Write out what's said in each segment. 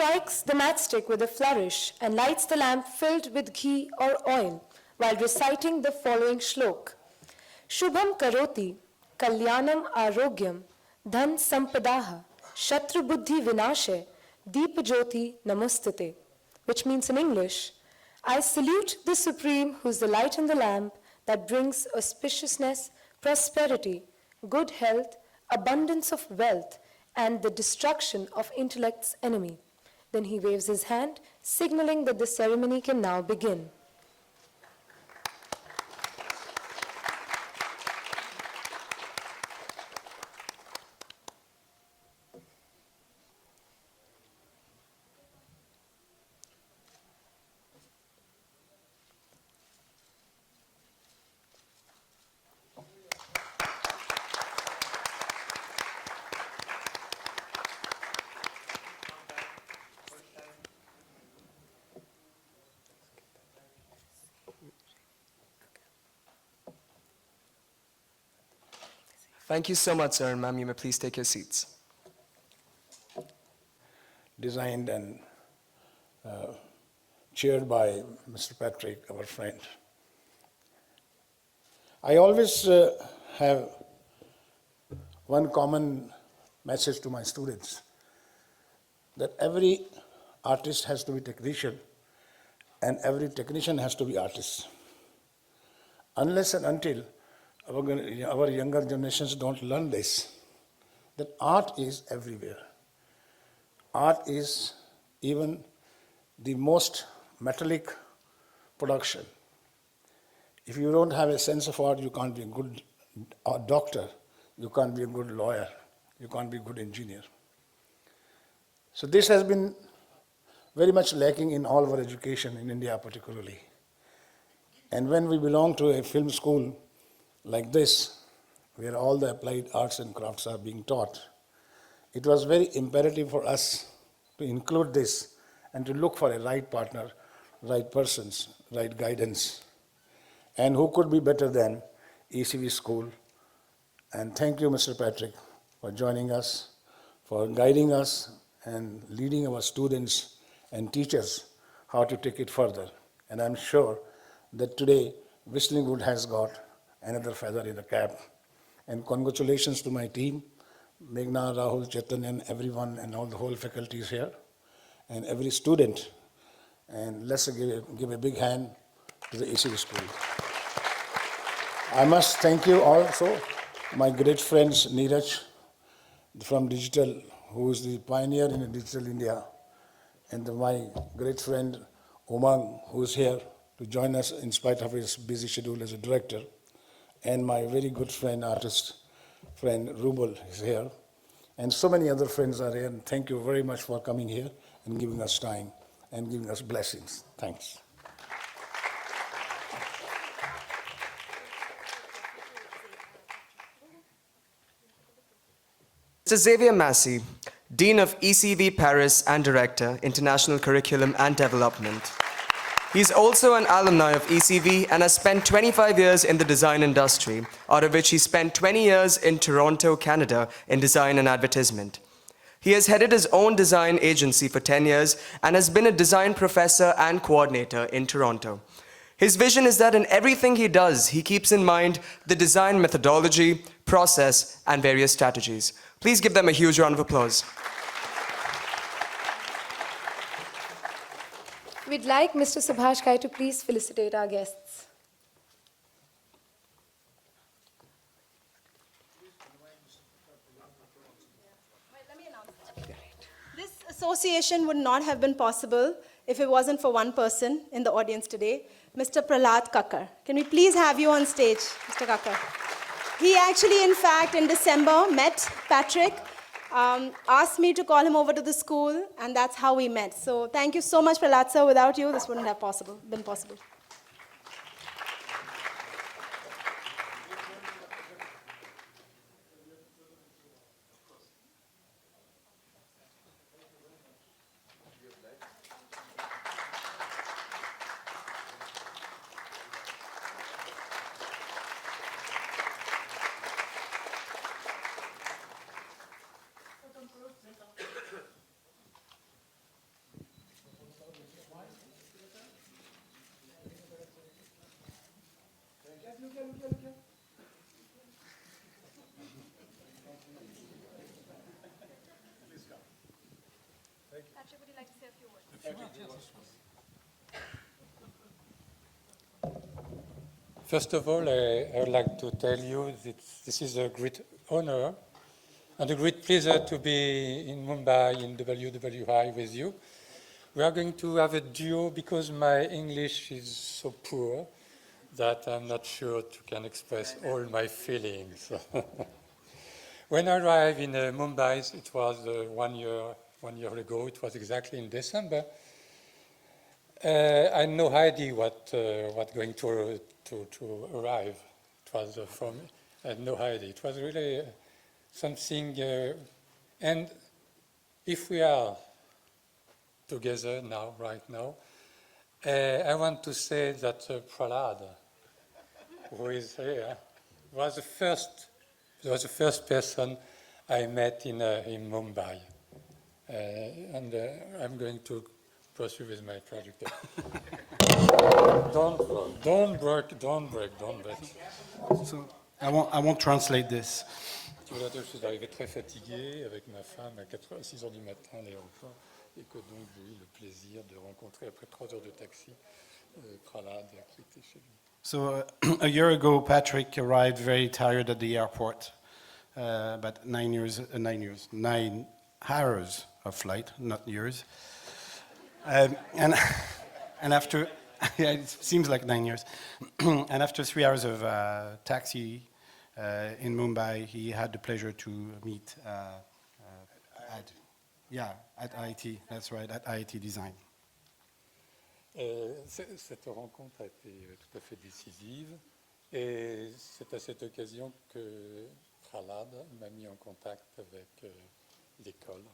strikes the matchstick with a flourish and lights the lamp filled with ghee or oil while reciting the following shlok. Shubham karoti, kalyanam arogyam, dhan sampadaha, shatru buddhi vinashe, deep jyoti namastate, which means in English, I salute the Supreme who is the light in the lamp that brings auspiciousness, prosperity, good health, abundance of wealth, and the destruction of intellect's enemy. Then he waves his hand, signaling that the ceremony can now begin. Thank you so much, sir, and ma'am, you may please take your seats. Designed and chaired by Mr. Patrick, our friend. I always have one common message to my students, that every artist has to be technician and every technician has to be artist. Unless and until our younger generations don't learn this, that art is everywhere. Art is even the most metallic production. If you don't have a sense of art, you can't be a good doctor, you can't be a good lawyer, you can't be a good engineer. So this has been very much lacking in all our education in India particularly. And when we belong to a film school like this, where all the applied arts and crafts are being taught, it was very imperative for us to include this and to look for a right partner, right persons, right guidance. And who could be better than ECV School? And thank you, Mr. Patrick, for joining us, for guiding us and leading our students and teachers how to take it further. And I'm sure that today, Whistling Wood has got another feather in the cap. And congratulations to my team, Meghna, Rahul, Chetan, and everyone, and all the whole faculty is here, and every student. And let's give a big hand to the ECV School. I must thank you also, my great friends Neeraj from Digital, who is the pioneer in Digital India, and my great friend Umang, who is here to join us in spite of his busy schedule as a director, and my very good friend, artist friend Rubal is here, and so many other friends are here, and thank you very much for coming here and giving us time and giving us blessings. Thanks. Mr. Xavier Massey, Dean of ECV Paris and Director, International Curriculum and Development. He's also an alumni of ECV and has spent 25 years in the design industry, out of which he spent 20 years in Toronto, Canada, in design and advertisement. He has headed his own design agency for 10 years and has been a design professor and coordinator in Toronto. His vision is that in everything he does, he keeps in mind the design methodology, process, and various strategies. Please give them a huge round of applause. We'd like Mr. Subhash Ghai to please felicitate our guests. This association would not have been possible if it wasn't for one person in the audience today, Mr. Prahlad Kakkar. Can we please have you on stage, Mr. Kakkar? He actually, in fact, in December, met Patrick, asked me to call him over to the school, and that's how we met. So thank you so much, Prahlad sir. Without you, this wouldn't have been possible. First of all, I would like to tell you that this is a great honor and a great pleasure to be in Mumbai in WWI with you. We are going to have a duo because my English is so poor that I'm not sure to can express all my feelings. When I arrived in Mumbai, it was 1 year ago. It was exactly in December. I had no idea what going to arrive. It was from I had no idea. It was really something. And if we are together now, right now, I want to say that Prahlad, who is here, was the first person I met in Mumbai, and I'm going to pursue with my project. Don't break. So I won't translate this. Tu vois, je suis arrivé très fatigué avec ma femme à 6 heures du matin à l'aéroport et que donc j'ai eu le plaisir de rencontrer après 3 heures de taxi Prahlad qui était chez lui. So a year ago, Patrick arrived very tired at the airport. About 9 hours of flight, not years. And after, yeah, it seems like 9 years. And after 3 hours of taxi in Mumbai, he had the pleasure to meet at IIT. That's right, at IIT Design. Cette rencontre a été tout à fait décisive et c'est à cette occasion que Prahlad m'a mis en contact avec l'école.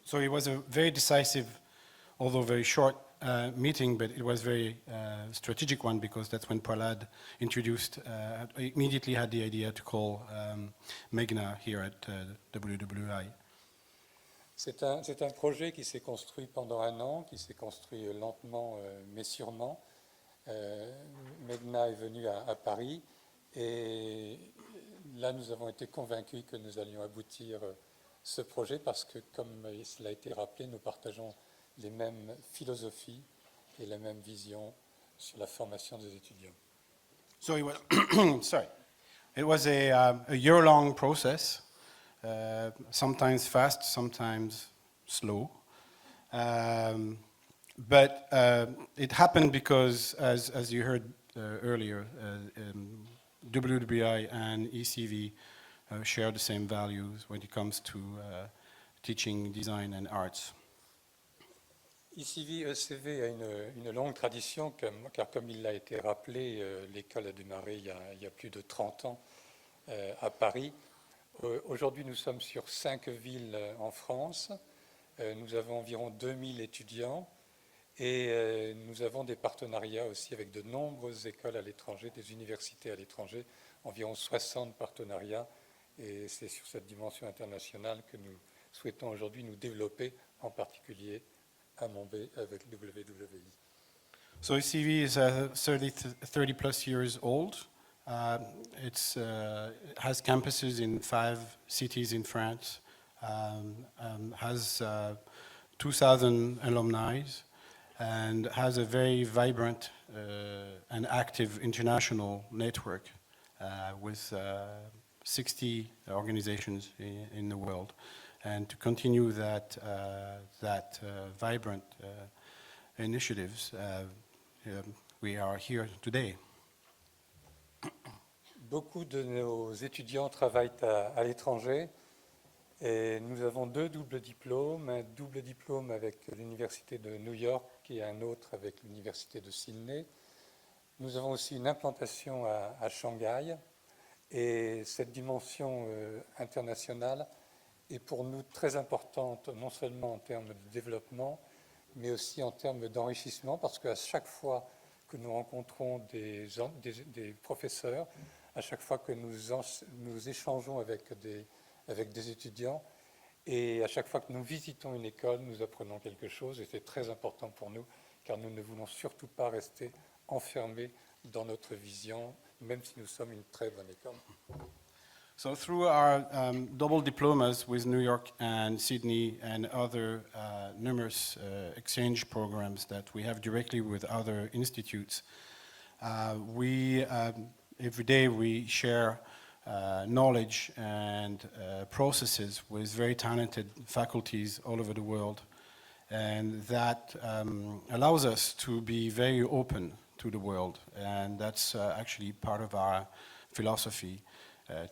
So it was a very decisive, although very short meeting, but it was very strategic one because that's when Prahlad immediately had the idea to call Meghna here at WWI. C'est un projet qui s'est construit pendant 1 an, qui s'est construit lentement mais sûrement. Meghna est venue à Paris et là nous avons été convaincus que nous allions aboutir ce projet parce que, comme cela a été rappelé, nous partageons les mêmes philosophies et la même vision sur la formation des étudiants. So it was, it was a year-long process. Sometimes fast, sometimes slow. But it happened because, as you heard earlier, WWI and ECV share the same values when it comes to teaching design and arts. ECV a une longue tradition, car comme il a été rappelé, l'école a démarré il y a plus de 30 ans à Paris. Aujourd'hui, nous sommes sur 5 villes en France. Nous avons environ 2000 étudiants et nous avons des partenariats aussi avec de nombreuses écoles à l'étranger, des universités à l'étranger, environ 60 partenariats. Et c'est sur cette dimension internationale que nous souhaitons aujourd'hui nous développer, en particulier à Mumbai avec WWI. So ECV is 30 plus years old. It has campuses in 5 cities in France, has 2,000 alumni, and has a very vibrant and active international network with 60 organizations in the world. And to continue that vibrant initiatives, we are here today. Beaucoup de nos étudiants travaillent à l'étranger et nous avons 2 doubles diplômes, un double diplôme avec l'Université de New York et un autre avec l'Université de Sydney. Nous avons aussi une implantation à Shanghai et cette dimension internationale est pour nous très importante, non seulement en termes de développement, mais aussi en termes d'enrichissement, parce qu'à chaque fois que nous rencontrons des professeurs, à chaque fois que nous échangeons avec des étudiants, et à chaque fois que nous visitons une école, nous apprenons quelque chose, et c'est très important pour nous, car nous ne voulons surtout pas rester enfermés dans notre vision, même si nous sommes une très bonne école. So through our double diplomas with New York and Sydney and other numerous exchange programs that we have directly with other institutes, every day we share knowledge and processes with very talented faculties all over the world. And that allows us to be very open to the world. And that's actually part of our philosophy,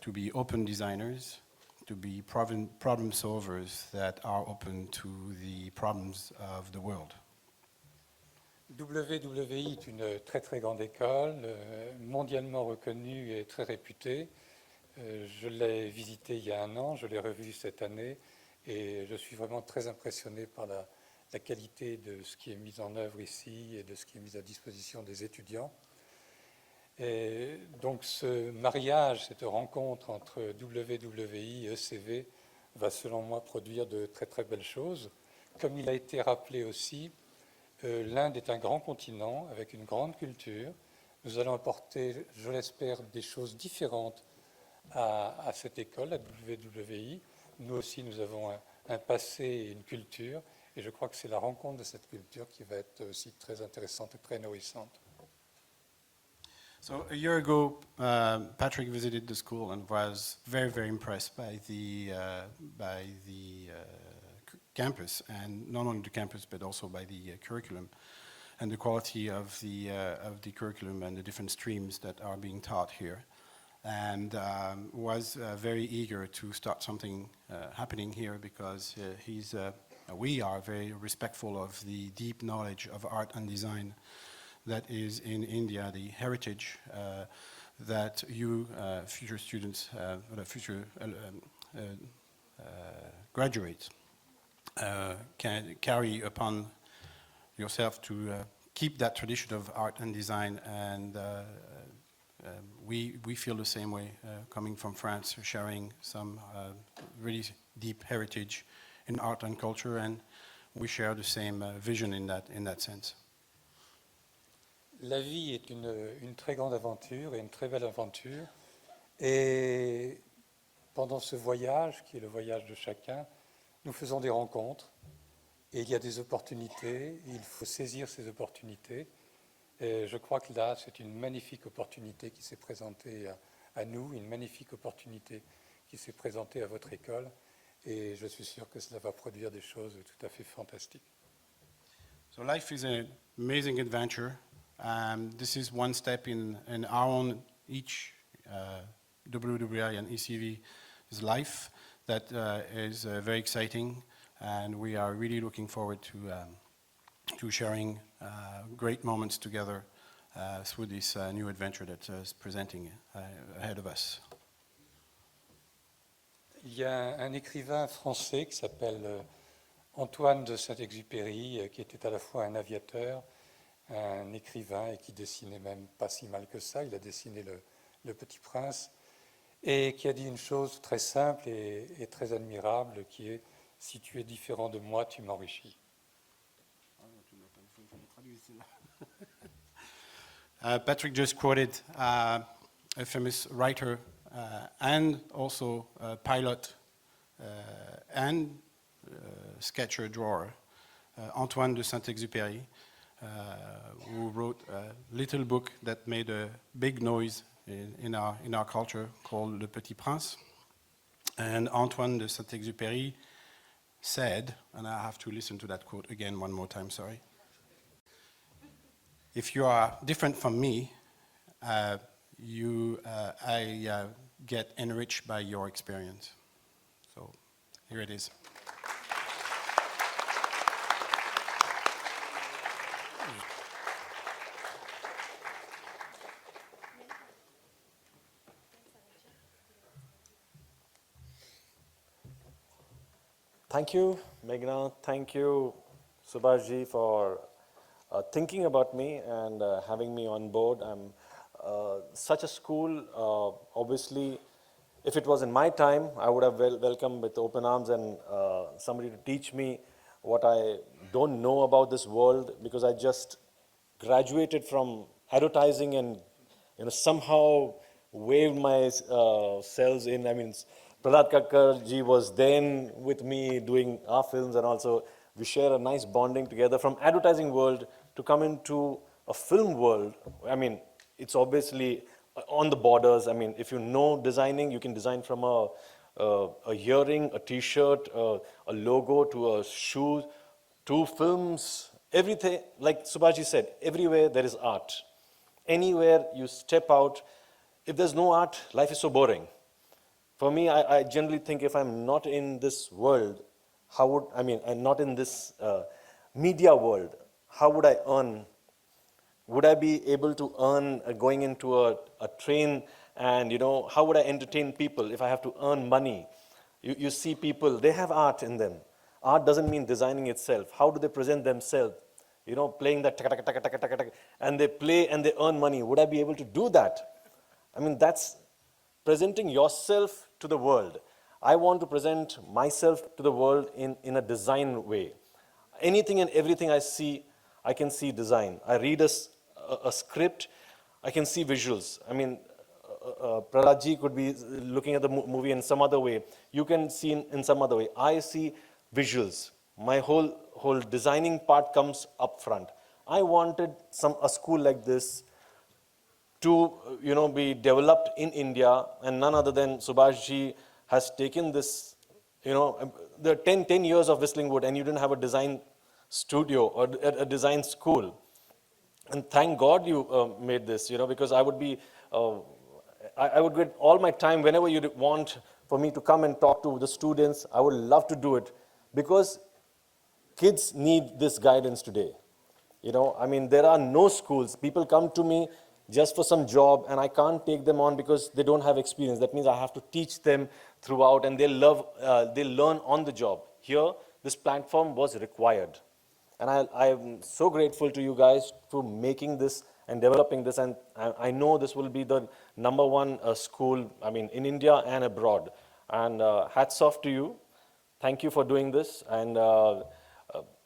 to be open designers, to be problem solvers that are open to the problems of the world. WWI est une très très grande école, mondialement reconnue et très réputée. Je l'ai visitée il y a un an, je l'ai revue cette année et je suis vraiment très impressionné par la qualité de ce qui est mis en œuvre ici et de ce qui est mis à disposition des étudiants. Et donc ce mariage, cette rencontre entre WWI et ECV va selon moi produire de très très belles choses. Comme il a été rappelé aussi, l'Inde est un grand continent avec une grande culture. Nous allons apporter, je l'espère, des choses différentes à cette école, à WWI. Nous aussi, nous avons un passé et une culture, et je crois que c'est la rencontre de cette culture qui va être aussi très intéressante et très nourrissante. So a year ago, Patrick visited the school and was very, very impressed by the campus, and not only the campus but also by the curriculum and the quality of the curriculum and the different streams that are being taught here, and was very eager to start something happening here because we are very respectful of the deep knowledge of art and design that is in India, the heritage that you future students, future graduates can carry upon yourself to keep that tradition of art and design. And we feel the same way coming from France, sharing some really deep heritage in art and culture, and we share the same vision in that sense. La vie est une très grande aventure et une très belle aventure. Et pendant ce voyage, qui est le voyage de chacun, nous faisons des rencontres. Et il y a des opportunités. Il faut saisir ces opportunités. Et je crois que là, c'est une magnifique opportunité qui s'est présentée à nous, une magnifique opportunité qui s'est présentée à votre école. Et je suis sûr que cela va produire des choses tout à fait fantastiques. So life is an amazing adventure. This is one step in our own, each WWI and ECV's life that is very exciting, and we are really looking forward to sharing great moments together through this new adventure that is presenting ahead of us. Il y a un écrivain français qui s'appelle Antoine de Saint-Exupéry, qui était à la fois un aviateur, un écrivain et qui dessinait même pas si mal que ça. Il a dessiné le Petit Prince et qui a dit une chose très simple et très admirable qui est « Si tu es différent de moi, tu m'enrichis ». Patrick just quoted a famous writer and also a pilot and sketcher drawer, Antoine de Saint-Exupéry, who wrote a little book that made a big noise in our culture called Le Petit Prince. And Antoine de Saint-Exupéry said, and I have to listen to that quote again one more time, sorry. If you are different from me, I get enriched by your experience. So here it is. Thank you, Meghna. Thank you, Subhash, for thinking about me and having me on board. I'm such a school, obviously, if it was in my time, I would have welcomed with open arms and somebody to teach me what I don't know about this world, because I just graduated from advertising and somehow waved myself in. I mean, Prahlad Kakkar ji was then with me doing our films, and also we share a nice bonding together from advertising world to come into a film world. I mean, it's obviously on the borders. I mean, if you know designing, you can design from a earring, a t-shirt, a logo, to a shoe, to films, everything. Like Subhash said, everywhere there is art. Anywhere you step out, if there's no art, life is so boring. For me, I generally think if I'm not in this world, I'm not in this media world, how would I earn? Would I be able to earn going into a train, and how would I entertain people if I have to earn money? You see people, they have art in them. Art doesn't mean designing itself. How do they present themselves? Playing that taka taka taka taka taka taka, and they play and they earn money. Would I be able to do that? I mean, that's presenting yourself to the world. I want to present myself to the world in a design way. Anything and everything I see, I can see design. I read a script, I can see visuals. I mean, Prahlad ji could be looking at the movie in some other way. You can see in some other way. I see visuals. My whole designing part comes up front. I wanted a school like this to be developed in India, and none other than Subhash ji has taken this, the 10 years of Whistling Wood, and you didn't have a design studio or a design school. And thank God you made this, because I would be, I would get all my time whenever you want for me to come and talk to the students. I would love to do it, because kids need this guidance today. I mean, there are no schools. People come to me just for some job, and I can't take them on because they don't have experience. That means I have to teach them throughout, and they learn on the job. Here, this platform was required. And I am so grateful to you guys for making this and developing this. And I know this will be the #1 school, I mean, in India and abroad. And hats off to you. Thank you for doing this. And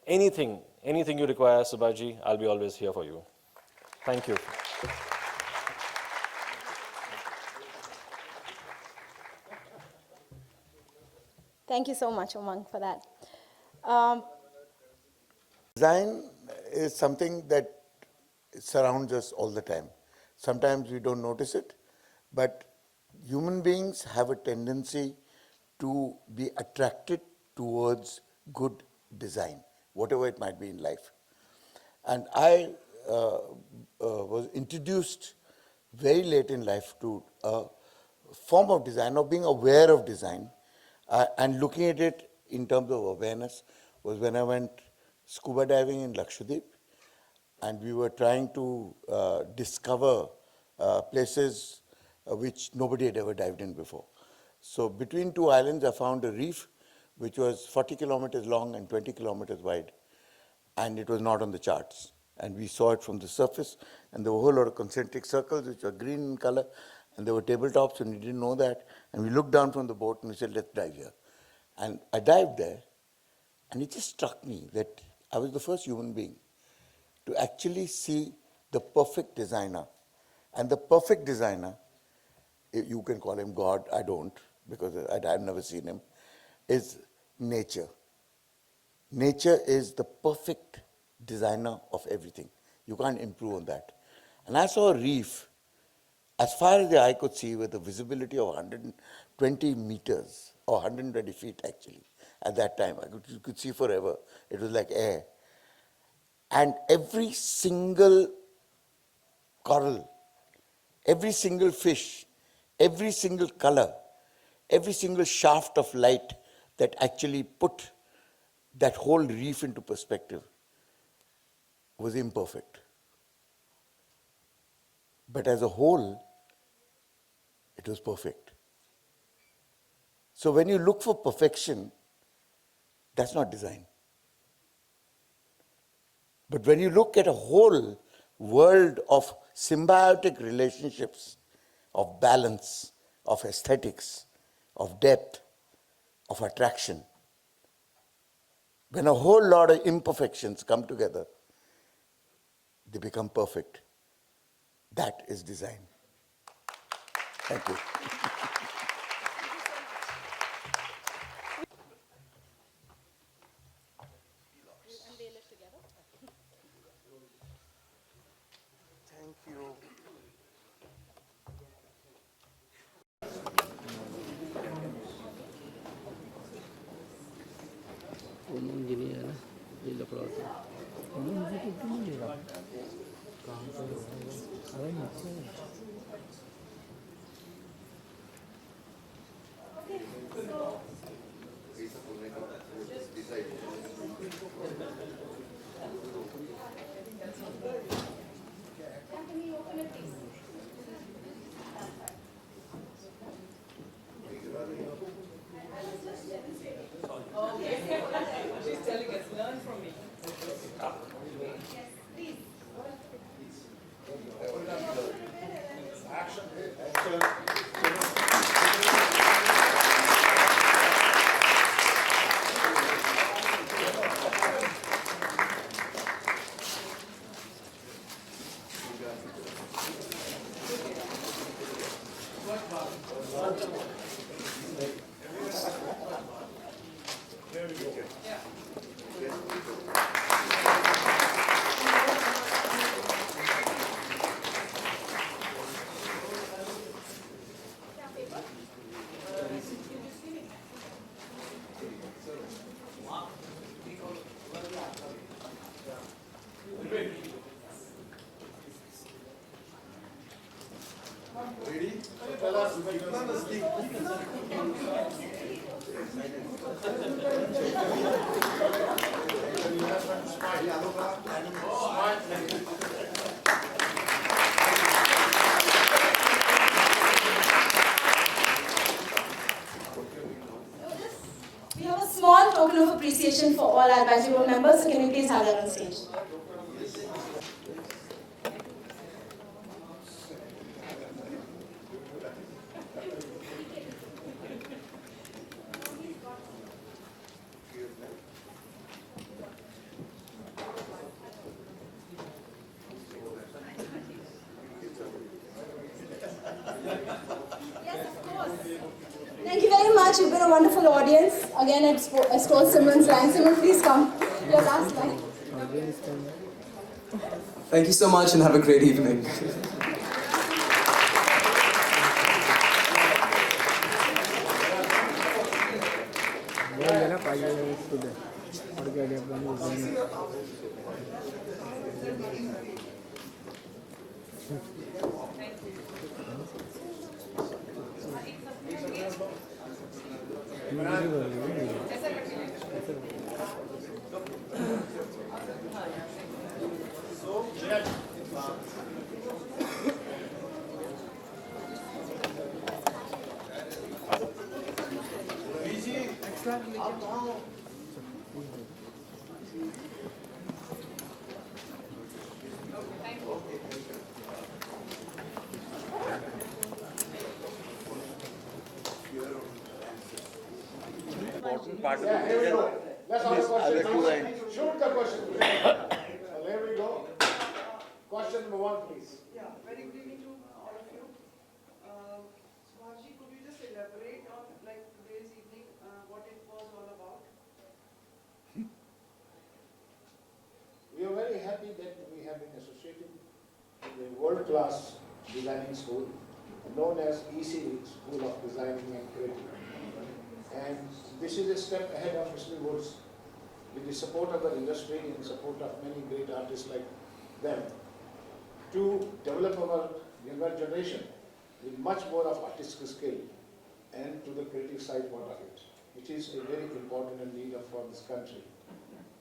anything you require, Subhaji, I'll be always here for you. Thank you. Thank you so much, Umang, for that. Design is something that surrounds us all the time. Sometimes we don't notice it, but human beings have a tendency to be attracted towards good design, whatever it might be in life. And I was introduced very late in life to a form of design, of being aware of design, and looking at it in terms of awareness was when I went scuba diving in Lakshadweep, and we were trying to discover places which nobody had ever dived in before. So between two islands, I found a reef which was 40 kilometers long and 20 kilometers wide, and it was not on the charts. And we saw it from the surface, and there were a whole lot of concentric circles which were green in color, and there were tabletops, and we didn't know that. And we looked down from the boat and we said, let's dive here. And I dived there, and it just struck me that I was the first human being to actually see the perfect designer. And the perfect designer, you can call him God, I don't, because I've never seen him, is nature. Nature is the perfect designer of everything. You can't improve on that. And I saw a reef as far as the eye could see, with a visibility of 120 meters, or 120 feet actually, at that time. You could see forever. It was like air. And every single coral, every single fish, every single color, every single shaft of light that actually put that whole reef into perspective was imperfect. But as a whole, it was perfect. So when you look for perfection, that's not design. But when you look at a whole world of symbiotic relationships, of balance, of aesthetics, of depth, of attraction, when a whole lot of imperfections come together, they become perfect. That is design. Thank you. Thank you. We have a small token of appreciation for all our advisory board members, so can we please have that on stage? Thank you very much. You've been a wonderful audience. Again, I stole Simran's line. Simran, please come. Your last line. Thank you so much and have a great evening. Part of the picture. Let's have a question. Shoot the question. Well, here we go. Question number one, please. Yeah, very good evening to all of you. Subhash, could you just elaborate on like today's evening, what it was all about? We are very happy that we have been associated with the world-class designing school known as ECD, School of Designing and Creativity. And this is a step ahead of Mr. Woods with the support of the industry and support of many great artists like them to develop our younger generation with much more of artistic skill and to the creative side part of it, which is a very important and need for this country.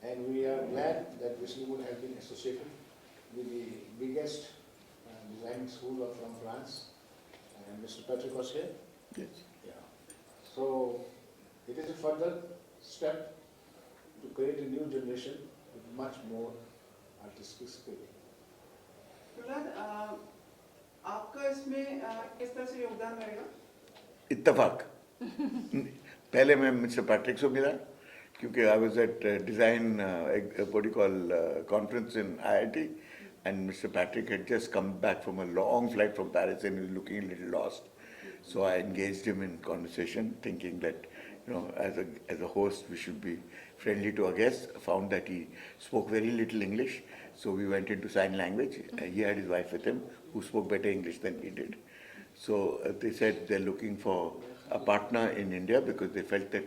And we are glad that Mr. Wood has been associated with the biggest designing school from France. And Mr. Patrick was here? Yes. Yeah. So it is a further step to create a new generation with much more artistic skill. Prahlad, आपका इसमें किस तरह से योगदान रहेगा? इत्तेफाक पहले मैं मिस्टर पैट्रिक से मिला क्योंकि I was at design what do you call conference in IIT and Mr. Patrick had just come back from a long flight from Paris and he was looking a little lost So I engaged him in conversation, thinking that, as a host, we should be friendly to our guests. Found that he spoke very little English, so we went into sign language. He had his wife with him, who spoke better English than he did. So they said they're looking for a partner in India because they felt that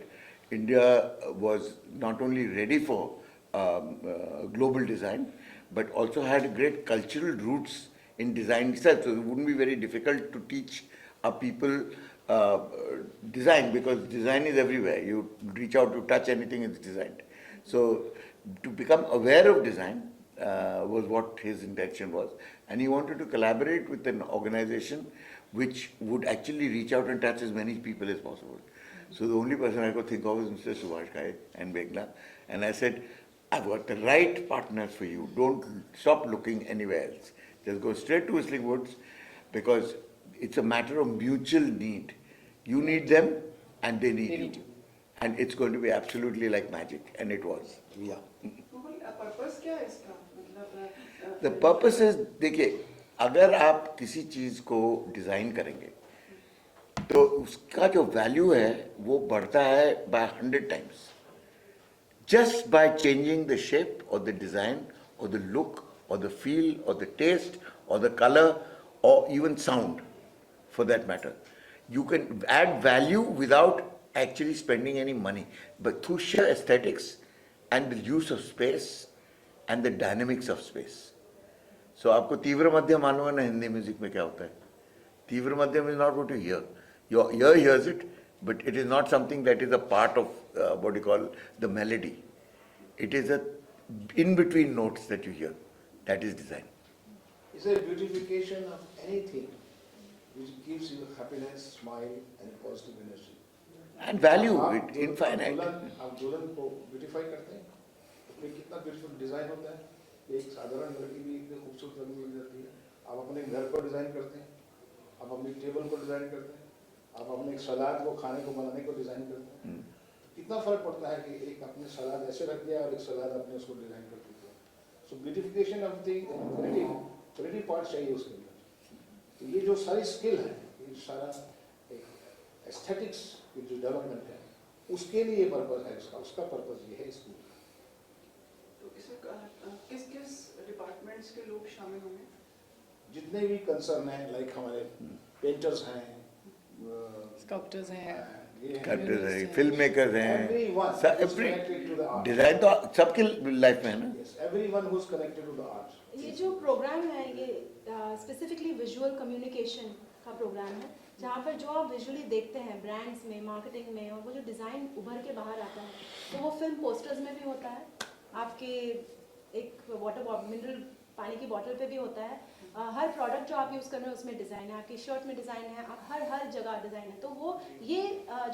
India was not only ready for global design, but also had great cultural roots in design itself. So it wouldn't be very difficult to teach our people design, because design is everywhere. You reach out to touch anything, it's designed. So to become aware of design was what his intention was. And he wanted to collaborate with an organization which would actually reach out and touch as many people as possible. So the only person I could think of was Mr. Subhash Ghai and Meghna. And I said, I've got the right partners for you. Don't stop looking anywhere else. Just go straight to Whistling Woods, because it's a matter of mutual need. You need them and they need you. And it's going to be absolutely like magic. And it was. Yeah. Purpose क्या है इसका मतलब The purpose is, देखिए, अगर आप किसी चीज़ को design करेंगे तो उसका जो वैल्यू है वो बढ़ता है by 100 times. Just by changing the shape or the design or the look or the feel or the taste or the color or even sound, for that matter. You can add value without actually spending any money, but through sheer aesthetics and the use of space and the dynamics of space. So आपको तीव्र मध्यम मालूम है ना Hindi music में क्या होता है? तीव्र मध्यम is not what you hear. Your ear hears it, but it is not something that is a part of what you call the melody. It is a in-between notes that you hear. That is design. It's a beautification of anything which gives you happiness, smile, and positive energy. And value, आप it infinite. आप दुल्हन को beautify करते हैं, तो फिर कितना beautiful design होता है. एक साधारण लड़की भी इतनी खूबसूरत लगने लग जाती है. आप अपने घर को डिजाइन करते हैं, आप अपनी टेबल को डिजाइन करते हैं, आप अपने एक सलाद को खाने को बनाने को डिजाइन करते हैं. कितना फर्क पड़ता है कि एक आपने सलाद ऐसे रख दिया और एक सलाद आपने उसको डिजाइन कर दिया. So beautification of the pretty part चाहिए उसके अंदर. तो ये जो सारी स्किल है, ये सारा एक एस्थेटिक्स की जो डेवलपमेंट है, उसके लिए पर्पस है इसका. उसका पर्पस ये है स्कूल. तो इसमें किस किस डिपार्टमेंट्स के लोग शामिल होंगे? जितने भी कंसर्न हैं, लाइक हमारे पेंटर्स हैं, स्कल्पटर्स हैं, Sculptors हैं, फिल्म मेकर्स हैं, everyone is connected to the art. Design तो सबके लाइफ में है ना. Yes, everyone who's connected to the art. ये जो प्रोग्राम है ये स्पेसिफिकली विजुअल कम्युनिकेशन का प्रोग्राम है, जहाँ पर जो आप विजुअली देखते हैं ब्रांड्स में, मार्केटिंग में, और वो जो डिज़ाइन उभर के बाहर आता है, तो वो फिल्म पोस्टर्स में भी होता है, आपके एक वाटर मिनरल पानी की बॉटल पे भी होता है. हर प्रोडक्ट जो आप यूज़ कर रहे हैं उसमें डिज़ाइन है, आपकी शर्ट में डिज़ाइन है, आप हर जगह डिज़ाइन है. तो वो ये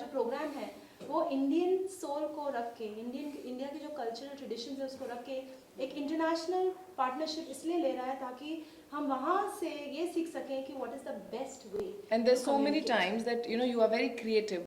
जो प्रोग्राम है वो इंडियन सोल को रख के, इंडिया के जो कल्चरल ट्रेडिशंस है उसको रख के एक इंटरनेशनल पार्टनरशिप इसलिए ले रहा है ताकि हम वहाँ से ये सीख सकें कि what is the best way. and there's so many times that you are very creative.